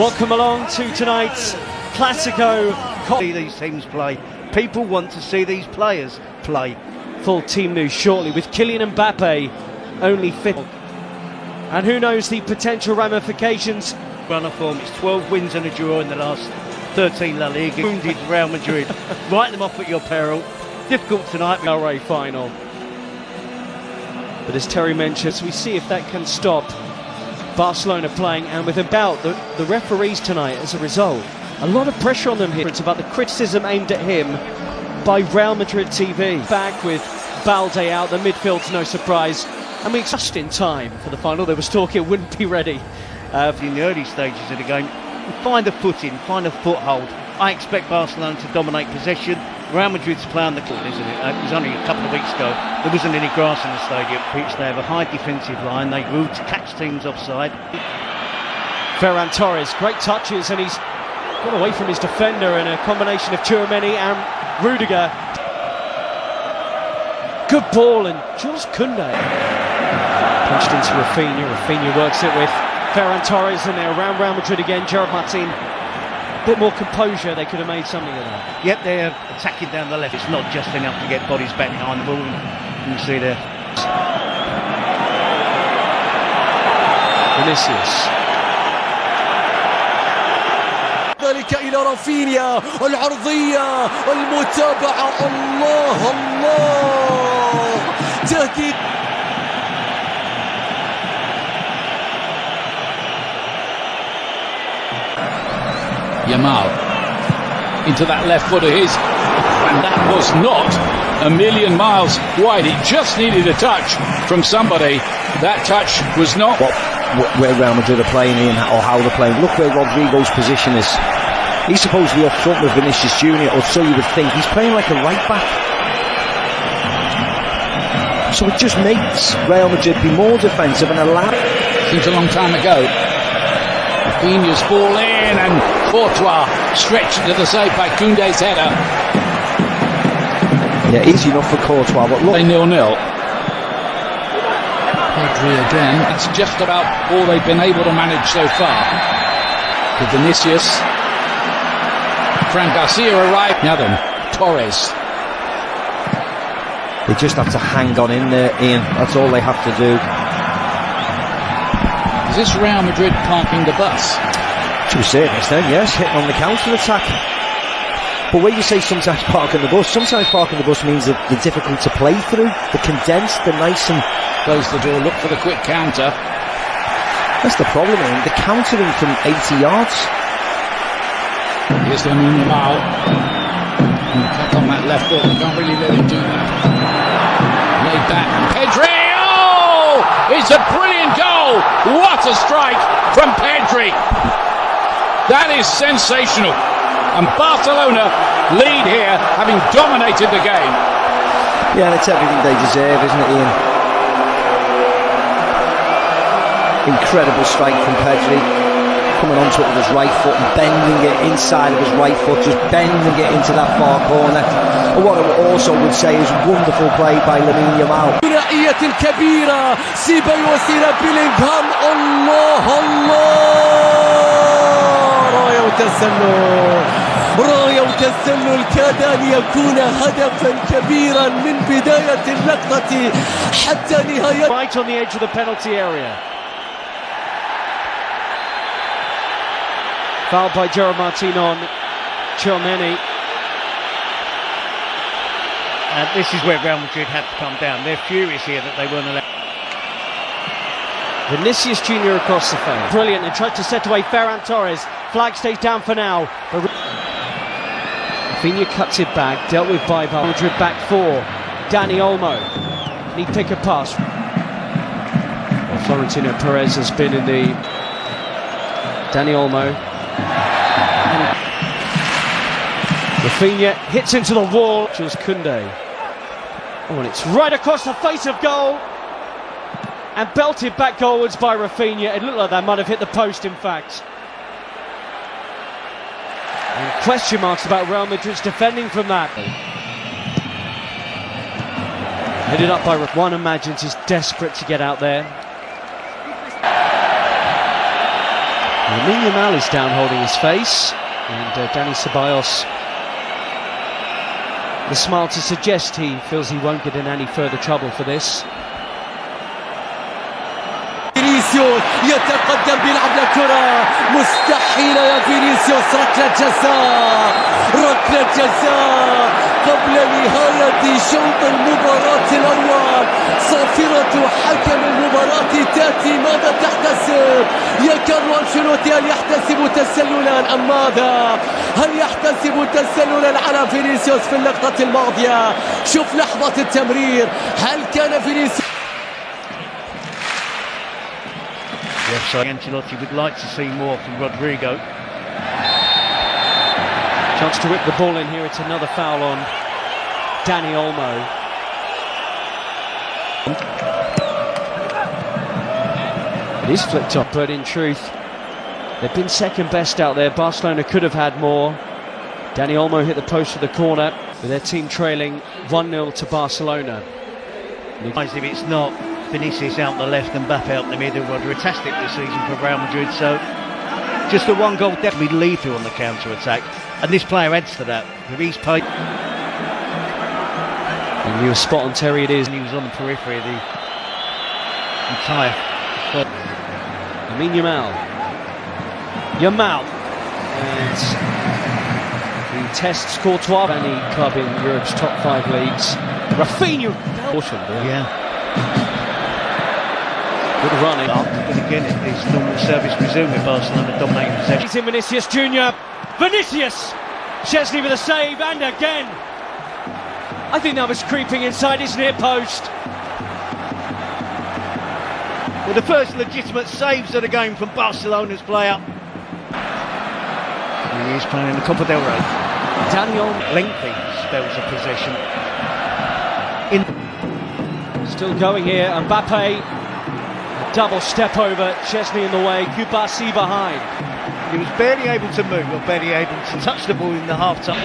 Welcome along to tonight's Classico. See these teams play. People want to see these players play. Full team news shortly with Kylian Mbappe only fit. And who knows the potential ramifications. Run of form, it's 12 wins and a draw in the last 13 La Liga. Wounded Real Madrid. Write them off at your peril. Difficult tonight. LA final. But as Terry mentioned, we see if that can stop Barcelona playing, and with about the referees tonight as a result. A lot of pressure on them here. It's about the criticism aimed at him by Real Madrid TV. Back with Balde out, the midfield's no surprise. And we just in time for the final. There was talk it wouldn't be ready. In the early stages of the game, find a footing, find a foothold. I expect Barcelona to dominate possession. Real Madrid's play on the court, isn't it? It was only a couple of weeks ago. There wasn't any grass in the stadium. Pitch, they have a high defensive line. They will catch teams offside. Ferran Torres, great touches, and he's got away from his defender in a combination of Tchouaméni and Rudiger. Good ball, and Jules Koundé punched into Rafinha. Rafinha works it with Ferran Torres, and they're around Real Madrid again. Gerard Martin, a bit more composure, they could have made something of that. Yep, they're attacking down the left. It's not just enough to get bodies back behind the ball. You can see there. Vinicius. ذلك إلى رافينيا، العرضية، المتابعة، الله الله، تهديد. Yamal into that left foot of his, and that was not a million miles wide. It just needed a touch from somebody. That touch was not where Real Madrid are playing in, or how they're playing. Look where Rodrigo's position is. He's supposed to be up front with Vinicius Jr., or so you would think. He's playing like a right back. So it just makes Real Madrid be more defensive and allow. Seems a long time ago. Rafinha's ball in, and Courtois stretched to the side by Koundé's header. Yeah, easy enough for Courtois, but look. 0-0. Pedri again. That's just about all they've been able to manage so far. With Vinicius. Fran Garcia arrived. Now then, Torres. They just have to hang on in there, Ian. That's all they have to do. Is this Real Madrid parking the bus? To a certain extent, yes, hitting on the counter-attack. But when you say sometimes parking the bus, sometimes parking the bus means that they're difficult to play through. They're condensed, they're nice and... Close the door, look for the quick counter. That's the problem, Ian. They're countering from 80 yards. Here's Lamine Yamal. Cut on that left foot, can't really let him do that. Laid back, Pedri! Oh! It's a brilliant goal! What a strike from Pedri! That is sensational. And Barcelona lead here, having dominated the game. Yeah, that's everything they deserve, isn't it, Ian? Incredible strike from Pedri. Coming onto it with his right foot and bending it inside of his right foot, just bending it into that far corner. And what I also would say is wonderful play by Lamine Yamal. ثنائية كبيرة، سيباي وسيرة بيلينغهام، الله الله، راية وتسلل، راية وتسلل كاد أن يكون هدفا كبيرا من بداية اللقطة حتى نهاية. Right on the edge of the penalty area. Fouled by Gerard Martin on Tchouaméni. And this is where Real Madrid had to come down. They're furious here that they weren't allowed. Vinicius Jr. across the face. Brilliant, and tried to set away Ferran Torres. Flag stays down for now. Rafinha cuts it back, dealt with by Madrid back four. Dani Olmo. Can he pick a pass? Well, Florentino Perez has been in the... Dani Olmo. Rafinha hits into the wall. Jules Koundé. Oh, and it's right across the face of goal. And belted back goalwards by Rafinha. It looked like that might have hit the post, in fact. And question marks about Real Madrid's defending from that. Headed up by one imagines he's desperate to get out there. Lamine Yamal is down holding his face, and Dani Ceballos, the smile to suggest he feels he won't get in any further trouble for this. فينيسيوس يتقدم بيلعب لكرة مستحيلة يا فينيسيوس. ركلة جزاء، ركلة جزاء قبل نهاية شوط المباراة الأول. صافرة حكم المباراة تأتي. ماذا تحتسب؟ يا كارلو أنشيلوتي، هل يحتسب تسللا أم ماذا؟ هل يحتسب تسللا على فينيسيوس في اللقطة الماضية؟ شوف لحظة التمرير، هل كان فينيسيوس؟ So Ancelotti would like to see more from Rodrigo. Chance to whip the ball in here. It's another foul on Dani Olmo. It is flicked up, but in truth, they've been second best out there. Barcelona could have had more. Dani Olmo hit the post of the corner, with their team trailing 1-0 to Barcelona. If it's not Vinicius out the left and Mbappe out the middle, fantastic this season for Real Madrid. So just the one goal definitely lethal on the counter-attack, and this player adds to that. If he's paid, and you were spot on, Terry. It is. And he was on the periphery of the entire. Lamine Yamal, and he tests Courtois, any club in Europe's top 5 leagues. Rafinha, yeah. Good running. But again, it's normal service resume with Barcelona dominating possession. He's in Vinicius Junior. Vinicius! Chesney with a save, and again. I think that was creeping inside his near post. Well, the first legitimate saves of the game from Barcelona's player. He is playing in the Copa del Rey. Daniel. Lengthy spells of possession. Still going here, Mbappe. Double step over, Chesney in the way, Kubasi behind. He was barely able to move, or barely able to touch the ball in the half-time.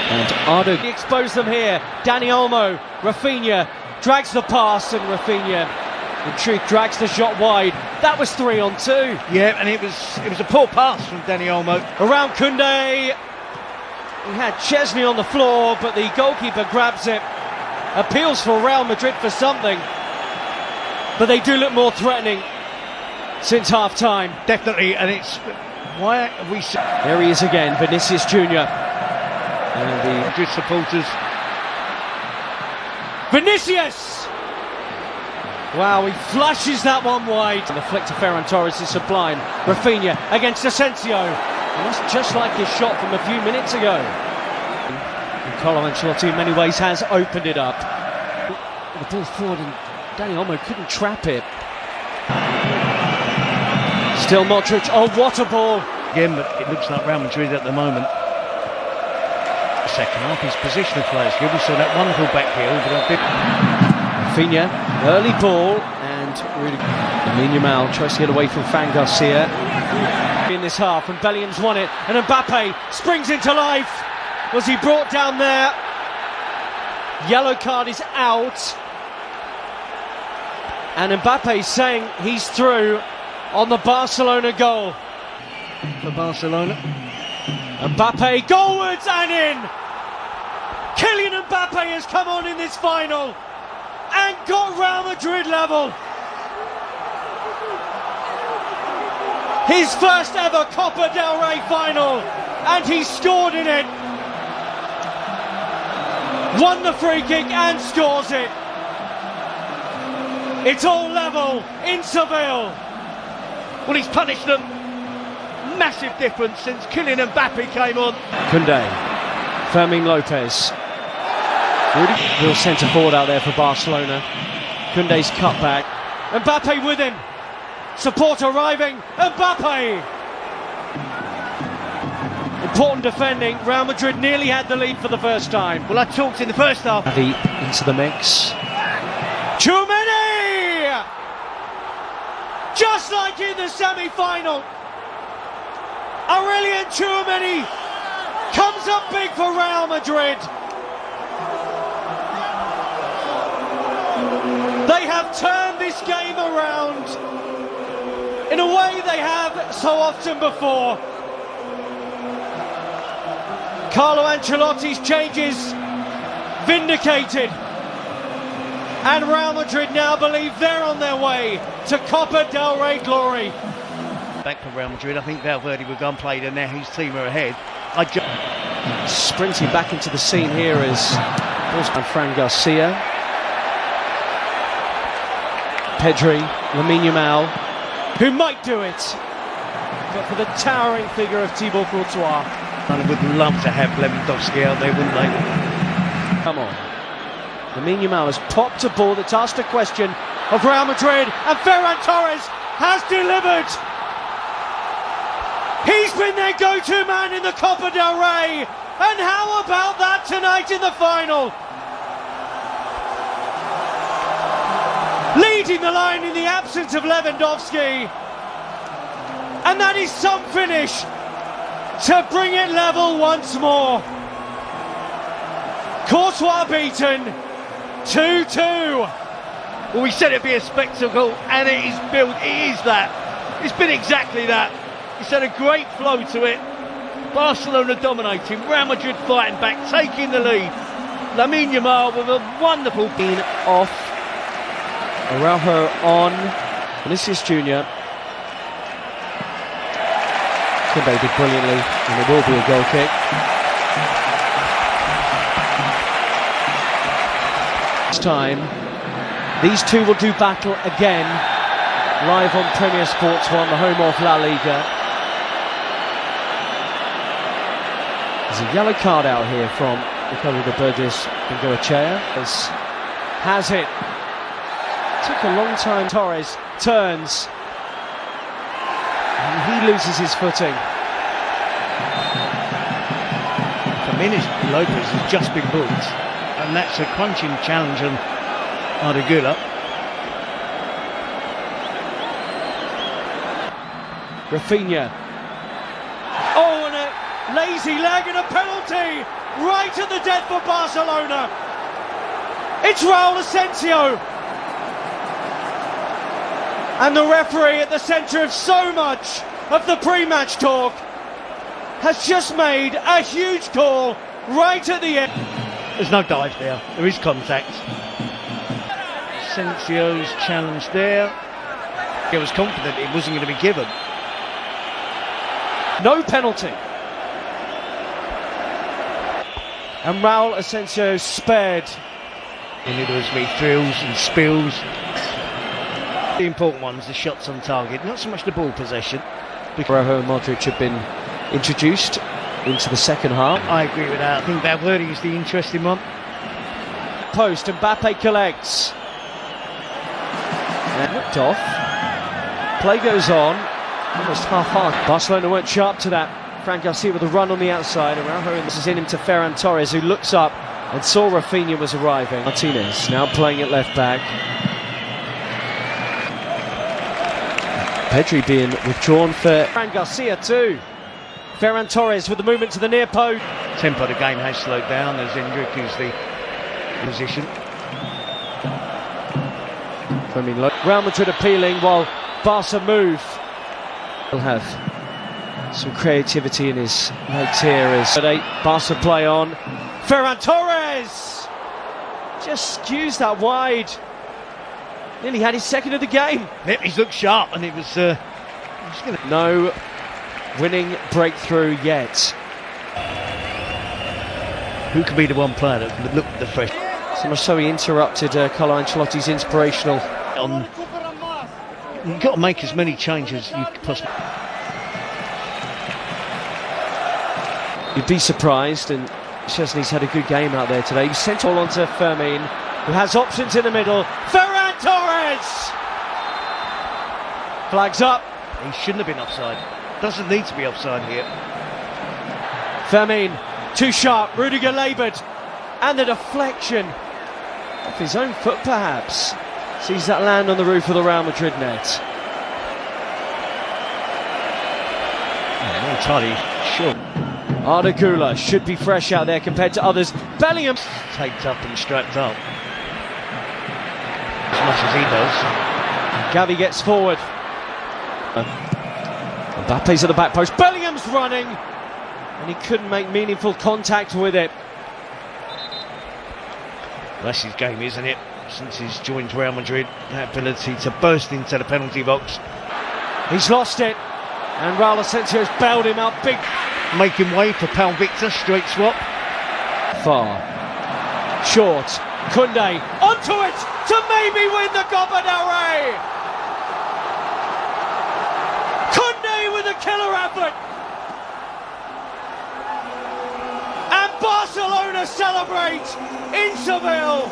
And Ardo exposed them here. Dani Olmo, Rafinha drags the pass, and Rafinha, in truth, drags the shot wide. That was 3-on-2. Yeah, and it was a poor pass from Dani Olmo. Around Koundé. He had Chesney on the floor, but the goalkeeper grabs it. Appeals for Real Madrid for something, but they do look more threatening since half-time. Definitely, and it's... Why have we... There he is again, Vinicius Junior. And the Madrid supporters. Vinicius! Wow, he flashes that one wide. And the flick to Ferran Torres is sublime. Rafinha against Asensio. And that's just like his shot from a few minutes ago. Carlo Ancelotti in many ways has opened it up. The ball forward, and Dani Olmo couldn't trap it. Still Modric. Oh, what a ball! Again, but it looks like Real Madrid at the moment. Second half, his positional players good. We saw that wonderful back heel, but a bit. Rafinha, early ball, and really. Lamine Yamal tries to get away from Fran Garcia in this half, and Bellingham's won it, and Mbappe springs into life. Was he brought down there? Yellow card is out. And Mbappe saying he's through on the Barcelona goal. For Barcelona. Mbappe goalwards and in. Kylian Mbappe has come on in this final and got Real Madrid level. His first ever Copa del Rey final, and he scored in it. Won the free kick and scores it. It's all level in Seville. Well, he's punished them. Massive difference since Kylian Mbappe came on. Koundé, Fermin Lopez. Real centre forward out there for Barcelona. Koundé's cut back. Mbappe with him. Support arriving. Mbappe. Important defending. Real Madrid nearly had the lead for the first time. Well, I talked in the first half. Into the mix. Tchouaméni! Just like in the semi-final. Aurelien Tchouaméni comes up big for Real Madrid. They have turned this game around. way they have so often before. Carlo Ancelotti's changes vindicated. And Real Madrid now believe they're on their way to Copa del Rey glory. Back for Real Madrid, I think Valverde will go and play, and now his team are ahead. Sprinting back into the scene here is Fran Garcia, Pedri, Lamine Yamal, who might do it, but for the towering figure of Thibaut Courtois. And I would love to have Lewandowski out there, wouldn't they? Come on. Lamine Yamal has popped a ball that's asked a question of Real Madrid, and Ferran Torres has delivered. He's been their go-to man in the Copa del Rey, and how about that tonight in the final? Leading the line in the absence of Lewandowski, and that is some finish to bring it level once more. Courtois beaten, 2-2. Well, we said it'd be a spectacle, and it is built. It is that. It's been exactly that. It's had a great flow to it. Barcelona dominating, Real Madrid fighting back, taking the lead. Lamine Yamal with a wonderful being off. Araujo on. Vinicius Jr. Kimbe did brilliantly, and there will be a goal kick. This time, these two will do battle again, live on Premier Sports 1, the home of La Liga. There's a yellow card out here from Ricardo de Burgess Bengoechea. Has it. Took a long time. Torres turns. And he loses his footing. Jimenez Lopez has just been booked, and that's a crunching challenge on Ardagula. Rafinha. Oh, and a lazy leg and a penalty right at the death for Barcelona. It's Raul Asensio. And the referee at the centre of so much of the pre-match talk has just made a huge call right at the end. There's no dive there, there is contact. Asensio's challenge there. He was confident it wasn't going to be given. No penalty. And Raul Asensio spared. And there was be thrills and spills. The important ones, the shots on target, not so much the ball possession. Araujo and Modric have been introduced into the second half. I agree with that. I think Valverde is the interesting one. Post, Mbappe collects. And whipped off. Play goes on. Almost half-half. Barcelona weren't sharp to that. Fran Garcia with a run on the outside. Araujo, and this is in him to Ferran Torres, who looks up and saw Rafinha was arriving. Martinez now playing at left back. Pedri being withdrawn for Fran Garcia too. Ferran Torres with the movement to the near post. Tempo of the game has slowed down as Enrique's the position. Real Madrid appealing while Barca move. He'll have some creativity in his legs here as Barca play on. Ferran Torres just skews that wide. Nearly had his second of the game. Yep, he's looked sharp, and it was no winning breakthrough yet. Who could be the one player that would look the fresh? So much so he interrupted Carlo Ancelotti's inspirational. You've got to make as many changes as you possibly. You'd be surprised, and Szczesny's had a good game out there today. He sent all on to Fermin, who has options in the middle. Ferran Torres! Flags up. He shouldn't have been offside. Doesn't need to be offside here. Fermin, too sharp. Rudiger laboured. And the deflection off his own foot, perhaps. Sees that land on the roof of the Real Madrid net. Not entirely sure. Ardagula should be fresh out there compared to others. Bellingham Taped up and strapped up. As much as he does. Gavi gets forward. Mbappe's at the back post, Bellingham's running, and he couldn't make meaningful contact with it. That's his game, isn't it? Since he's joined Real Madrid, that ability to burst into the penalty box. He's lost it, and Raul Asensio's bailed him out big. Making way for Pal Victor, straight swap. Far. Short. Koundé onto it to maybe win the Copa del Rey. Koundé with a killer effort. And Barcelona celebrate in Seville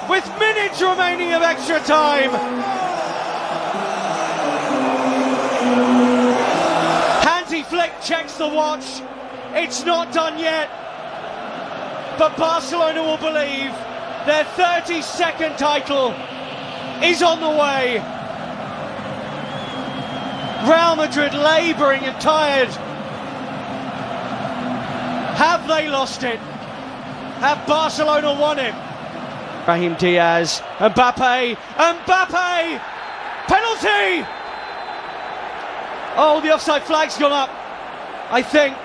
with minutes remaining of extra time. Hansi Flick checks the watch. It's not done yet. But Barcelona will believe their 32nd title is on the way. Real Madrid labouring and tired. Have they lost it? Have Barcelona won it? Brahim Diaz, Mbappe, penalty! Oh, the offside flag's gone up, I think.